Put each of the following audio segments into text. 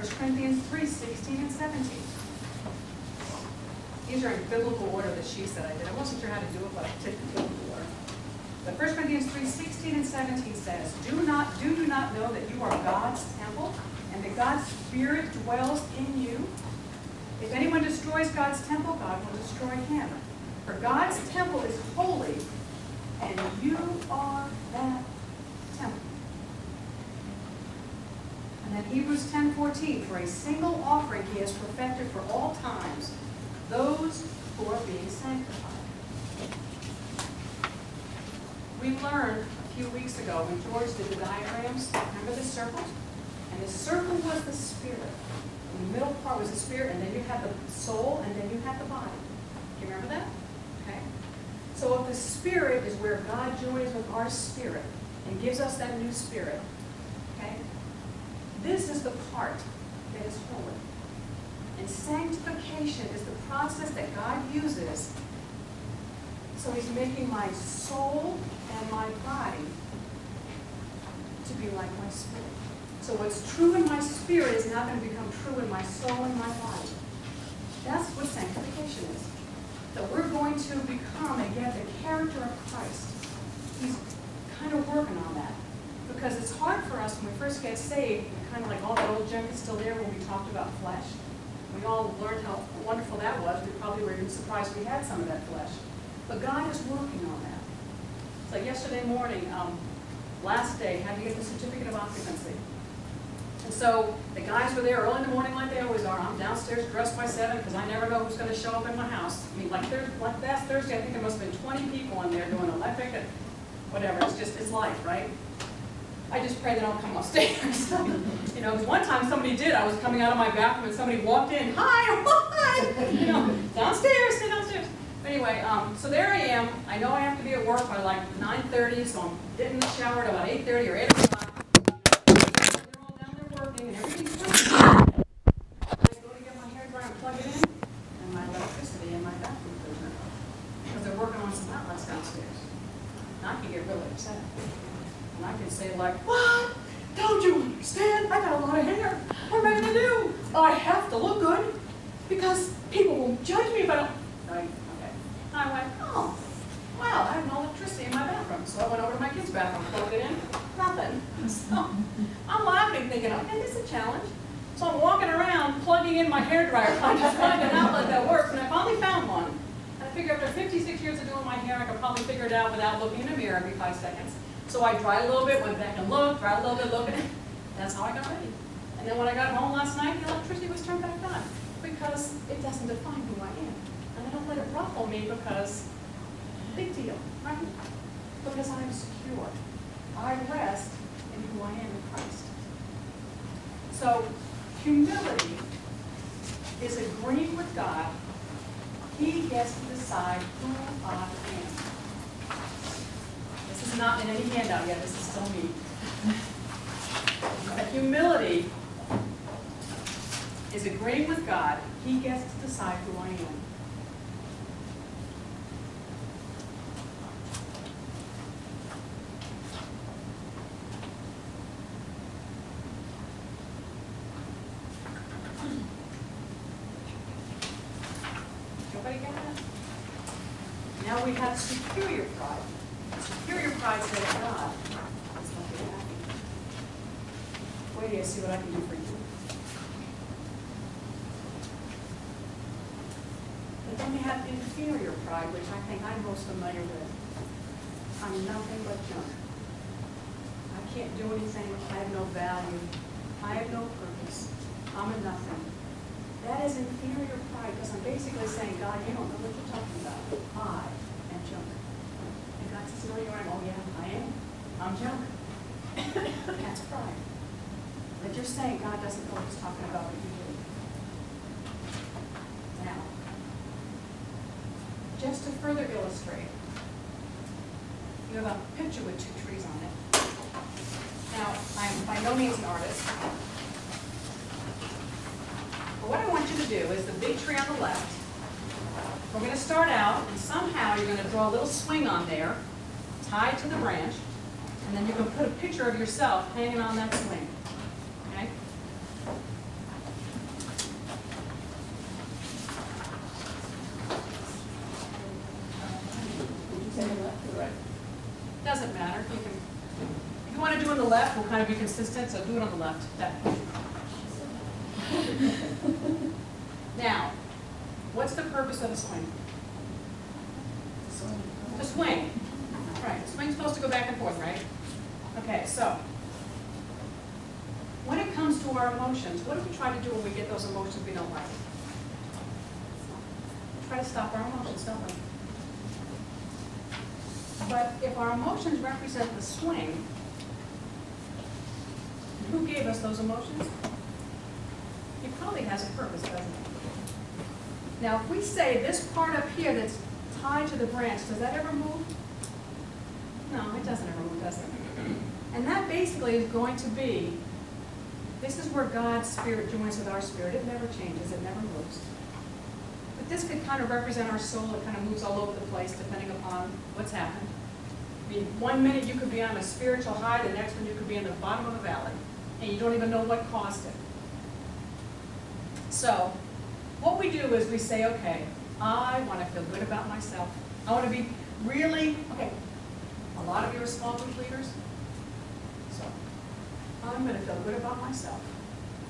1 Corinthians 3, 16 and 17. These are in biblical order, the sheets that I did. I wasn't sure how to do it, but I did the biblical order. But 1 Corinthians 3, 16 and 17 says, Do you not know that you are God's temple, and that God's Spirit dwells in you? If anyone destroys God's temple, God will destroy him. For God's temple is holy, and you are that temple. And then Hebrews 10:14, for a single offering he has perfected for all times those who are being sanctified. We learned a few weeks ago when George did the diagrams, remember the circle? And the circle was the spirit. And the middle part was the spirit, and then you had the soul, and then you had the body. Do you remember that? Okay. So if the spirit is where God joins with our spirit and gives us that new spirit, okay, this is the part that is holy. And sanctification is the process that God uses. So he's making my soul and my body to be like my spirit. So what's true in my spirit is not going to become true in my soul and my body. That's what sanctification is. That we're going to become, again, the character of Christ. He's kind of working on that. Because it's hard for us when we first get saved, kind of like all that old junk is still there when we talked about flesh. We all learned how wonderful that was. We probably were even surprised we had some of that flesh. But God is working on that. It's like yesterday morning, last day, had to get the certificate of occupancy. And so the guys were there early in the morning like they always are. I'm downstairs dressed by 7 because I never know who's going to show up in my house. I mean, like last Thursday, I think there must have been 20 people in there doing electric and whatever. It's life, right? I just pray they don't come upstairs. You know, because one time somebody did. I was coming out of my bathroom and somebody walked in. Hi! You know, downstairs, stay downstairs. Anyway, so there I am. I know I have to be at work by like 9:30, so I'm getting in the shower at about 8:30 or 8 o'clock. They're all down there working and everything's working. I go to get my hair dryer and plug it in, and my electricity in my bathroom goes out. Because they're working on some outlets downstairs. And I can get really upset. And I can say like, what? Don't you understand? I got a lot of hair. What am I going to do? I have to look good because people will judge me if I don't. Right? Okay. I went, oh, wow, I have no electricity in my bathroom. So I went over to my kid's bathroom, plugged it in, nothing. So I'm laughing, thinking, okay, this is a challenge. So I'm walking around, plugging in my hairdryer, trying to find an outlet that works, and I finally found one. And I figure after 56 years of doing my hair, I could probably figure it out without looking in the mirror every 5 seconds. So I dried a little bit, went back and looked, dried a little bit, looked, and that's how I got ready. And then when I got home last night, the electricity was turned back on because it doesn't define who I am. And I don't let it ruffle me because, big deal, right? Because I'm secure. I rest in who I am in Christ. So humility is agreeing with God. He gets to decide who I am. This is not in any handout yet. This is still me. Humility is agreeing with God. He gets to decide who I am. Everybody get that? Now we have superior pride. Superior pride says, God, let's not get happy. Wait till you see what I can do for you. But then we have inferior pride, which I think I'm most familiar with. I'm nothing but junk. I can't do anything. I have no value. I have no purpose. I'm a nothing. That is inferior pride because I'm basically saying, God, you don't know what you're talking about. I am junk. And God says, no, you're right. Oh, yeah, I am. I'm junk. That's pride. But you're saying God doesn't know what he's talking about, but you do. Now, just to further illustrate, you have a picture with 2 trees on it. Now, I'm by no means an artist. But what I want you to do is the big tree on the left. We're going to start out, and somehow you're going to draw a little swing on there, tied to the branch, and then you can put a picture of yourself hanging on that swing. Okay? will kind of be consistent, so do it on the left. That. Now, what's the purpose of a swing? To swing. Right, the swing's supposed to go back and forth, right? Okay, so when it comes to our emotions, what do we try to do when we get those emotions we don't like? We try to stop our emotions, don't we? But if our emotions represent the swing, who gave us those emotions? He probably has a purpose, doesn't he? Now, if we say this part up here that's tied to the branch, does that ever move? No, it doesn't ever move, does it? And that basically is going to be, this is where God's spirit joins with our spirit. It never changes, it never moves. But this could kind of represent our soul. It kind of moves all over the place depending upon what's happened. I mean, one minute you could be on a spiritual high, the next one you could be in the bottom of a valley, and you don't even know what caused it. So, what we do is we say, okay, I want to feel good about myself. I want to be really, okay, a lot of you are small group leaders, so I'm going to feel good about myself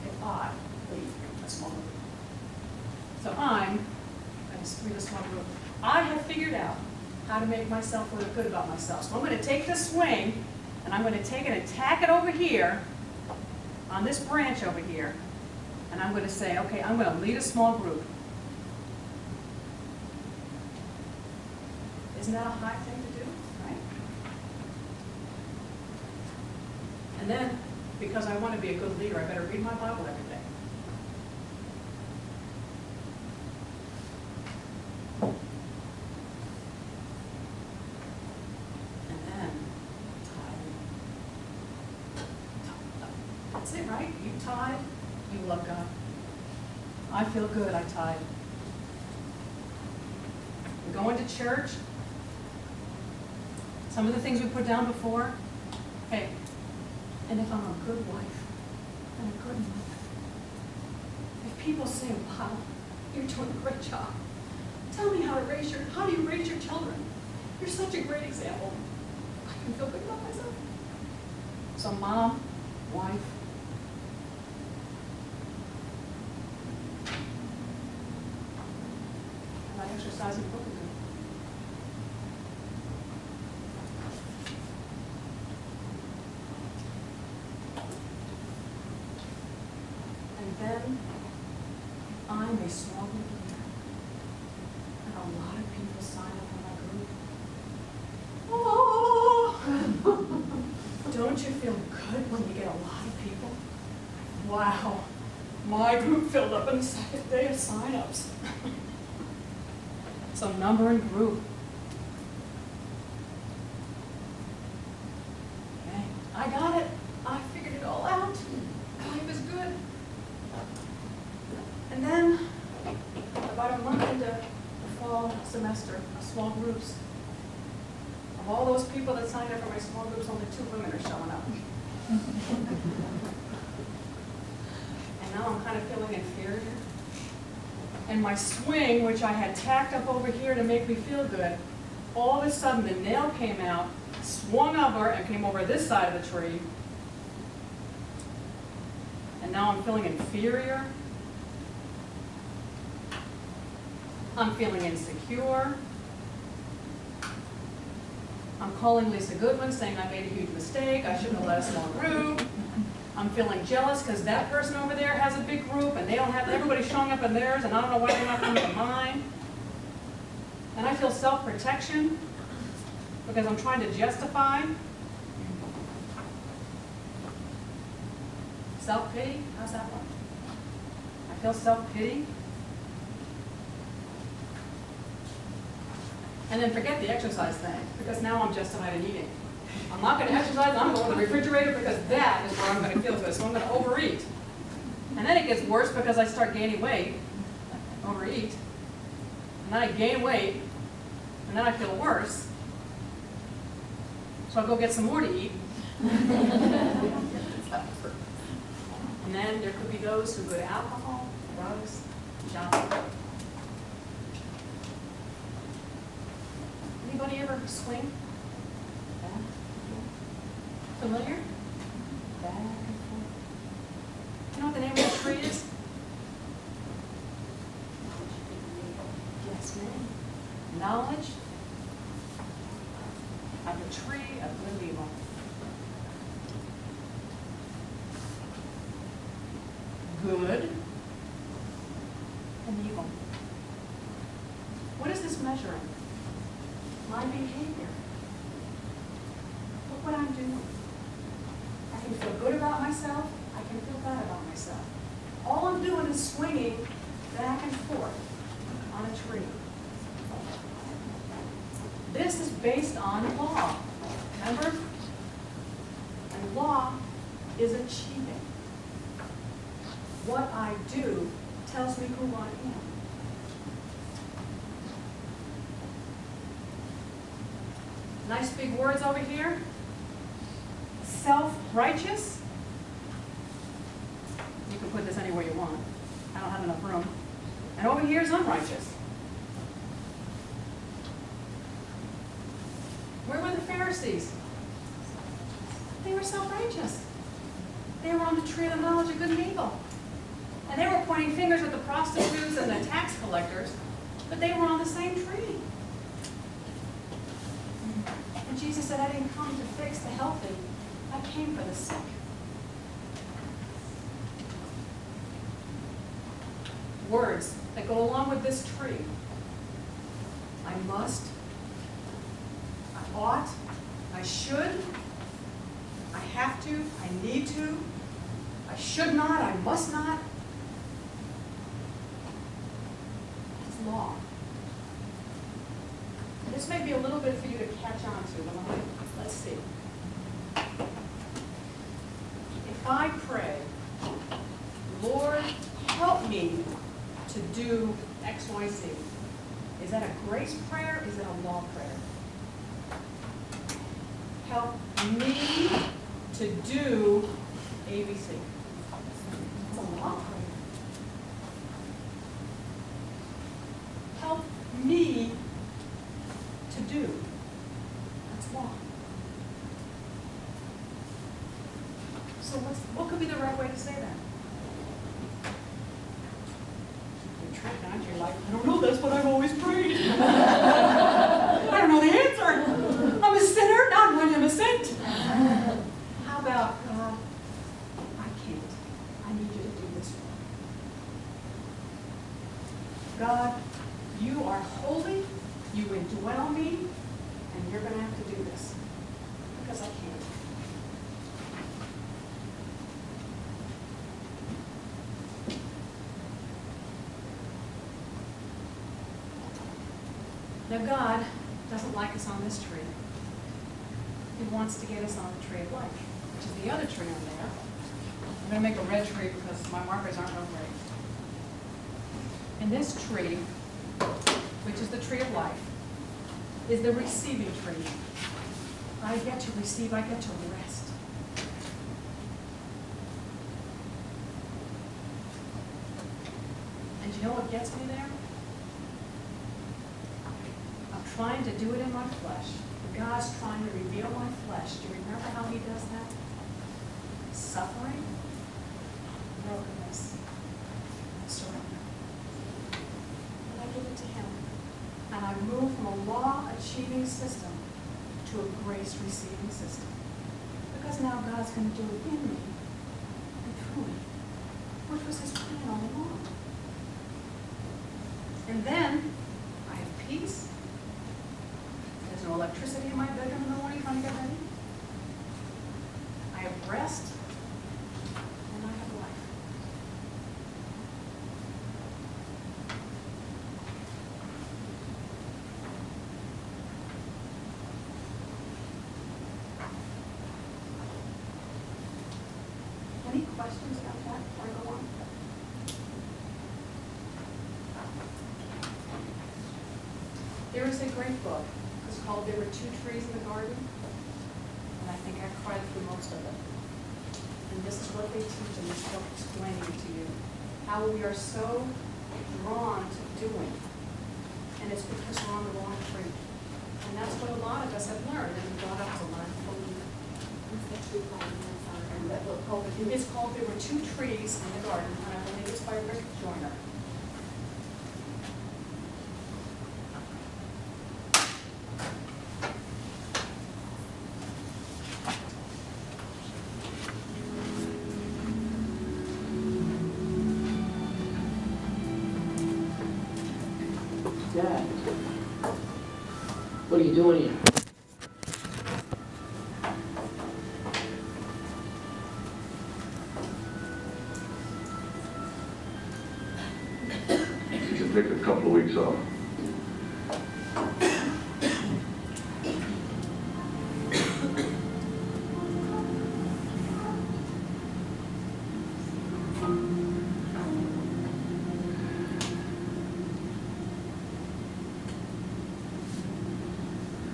if I lead a small group. So I'm going to lead a small group. I have figured out how to make myself feel good about myself. So I'm going to take this swing, and I'm going to take it and tack it over here on this branch over here, and I'm going to say, okay, I'm going to lead a small group. Isn't that a high thing to do, right? And then, because I want to be a good leader, I better read my Bible every day. And then, tithe. That's it, right? You tithe, you love God. I feel good, I tithe. We're going to church. Some of the things we put down before, okay, and if I'm a good wife and a good mother, if people say, wow, you're doing a great job, tell me how do you raise your children? You're such a great example. I can feel good about myself. So mom, wife, and I exercise and cooking. Then I'm a small group leader, and a lot of people sign up for my group. Oh! Don't you feel good when you get a lot of people? Wow, my group filled up in the second day of sign-ups. So number and group. Okay, I got it. I figured it all out. Life is good. And then, about a month into the fall semester of small groups, of all those people that signed up for my small groups, only 2 women are showing up. And now I'm kind of feeling inferior. And my swing, which I had tacked up over here to make me feel good, all of a sudden the nail came out, swung over, and came over this side of the tree. And now I'm feeling inferior. I'm feeling insecure. I'm calling Lisa Goodwin saying I made a huge mistake. I shouldn't have led a small group. I'm feeling jealous because that person over there has a big group and they don't have, everybody's showing up in theirs and I don't know why they're not coming to mine. And I feel self-protection because I'm trying to justify. Self-pity, how's that one? I feel self-pity. And then forget the exercise thing, because now I'm justified in eating. I'm not going to exercise, I'm going to the refrigerator because that is where I'm going to feel good, so I'm going to overeat. And then it gets worse because I start gaining weight, overeat, and then I gain weight, and then I feel worse. So I'll go get some more to eat. And then there could be those who go to alcohol, drugs, shopping. Anybody ever swing? Yeah. Familiar? back and forth. You know what the name of the tree is? Yes, ma'am. Knowledge of the tree of good and evil. Good and evil. What is this measuring? My behavior. Look what I'm doing. I can feel good about myself. I can feel bad about myself. All I'm doing is swinging back and forth on a tree. This is based on law. Remember? And law is achieving. What I do tells me who I am. Nice big words over here. Self-righteous. You can put this anywhere you want. I don't have enough room. And over here is unrighteous. Where were the Pharisees? They were self-righteous. They were on the tree of the knowledge of good and evil. And they were pointing fingers at the prostitutes and the tax collectors, but they were on the same tree. And Jesus said, I didn't come to fix the healthy. I came for the sick. Words that go along with this tree. I must, I ought, I should, I have to, I need to, I should not, I must not. It's law. This may be a little bit for you to catch on to, but let's see. If I pray, Lord, help me to do X, Y, Z, is that a grace prayer? Is it a law prayer? Help me to do ABC. It's a law prayer. Help me to do. That's law. So what could be the right way to say that? You're trapped out. You're like, I don't know, that's what I've always prayed. I don't know the answer. I'm a sinner, not when I'm a saint. How about, God, I can't. I need you to do this for me. God, you are holy. You indwell me, and you're going to have to do this because I can't. Now God doesn't like us on this tree. He wants to get us on the tree of life, which is the other tree on there. I'm going to make a red tree because my markers aren't real great. And this tree, which is the tree of life, is the receiving tree. I get to receive, I get to rest. And you know what gets me there? I'm trying to do it in my flesh. God's trying to reveal my flesh. Do you remember how he does that? Suffering, brokenness, surrender. And I give it to him. And I move from a law-achieving system to a grace-receiving system. Because now God's going to do it in me and through me, which was his plan all along. And then I have peace. There's no electricity in my bedroom in the morning trying to get ready. I have rest. And I have life. Any questions about that before I go on? There is a great book. It's called There Were Two Trees in the Garden. And I think I cried through most of it. And this is what they teach in this book, explaining to you how we are so drawn to doing. And it's because we're on the wrong tree. And that's what a lot of us have learned, and God has to learn. What's the tree called? I'm sorry. That look called the It's called, there were two trees in the garden, and I believe it's by Rick Joyner. Dad, what are you doing here? You can take a couple of weeks off.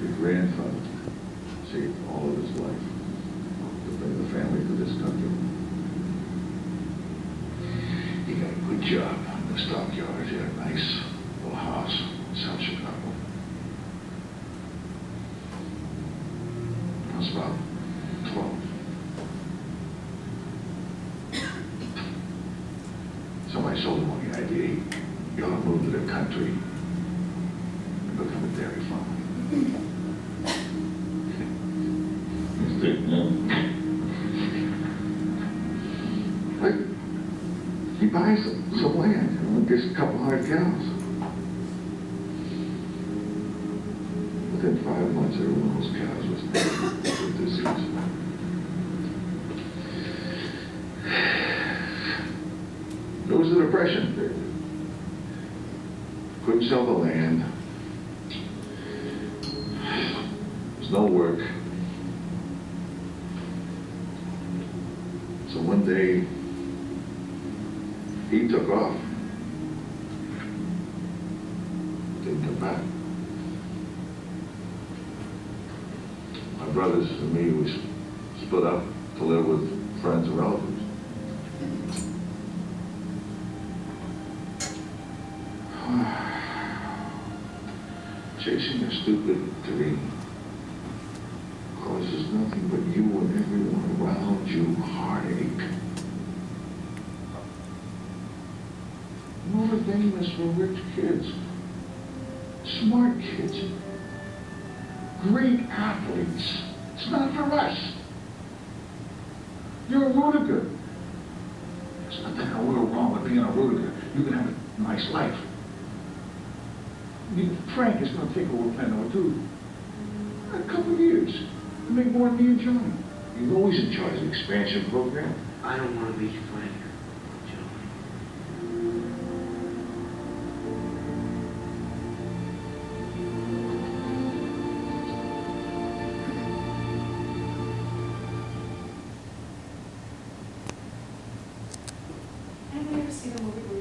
Your grandfather saved all of his life to bring the family to this country. He got a good job in the stockyards. He had a nice little house in South Chicago. I was about 12. Somebody sold him on the idea he ought to move to the country and become a dairy farmer. Like, he buys some land and gets a couple hundred cows. Within 5 months, every one of those cows was dead with disease. It was the Depression. Couldn't sell the land. There's no work. So one day, he took off. Didn't come back. My brothers and me, we split up to live with friends and relatives. Chasing a stupid dream causes nothing but you and everyone around you heartache. Notre Dame is for rich kids, smart kids, great athletes. It's not for us. You're a Rudiger. There's nothing in the world wrong with being a Rudiger. You can have a nice life. Frank is going to take over Plan No. 2. A couple of years. You make more than me and Johnny. He's always in charge of the expansion program. I don't want to be Frank, Joe. Anybody ever seen the movie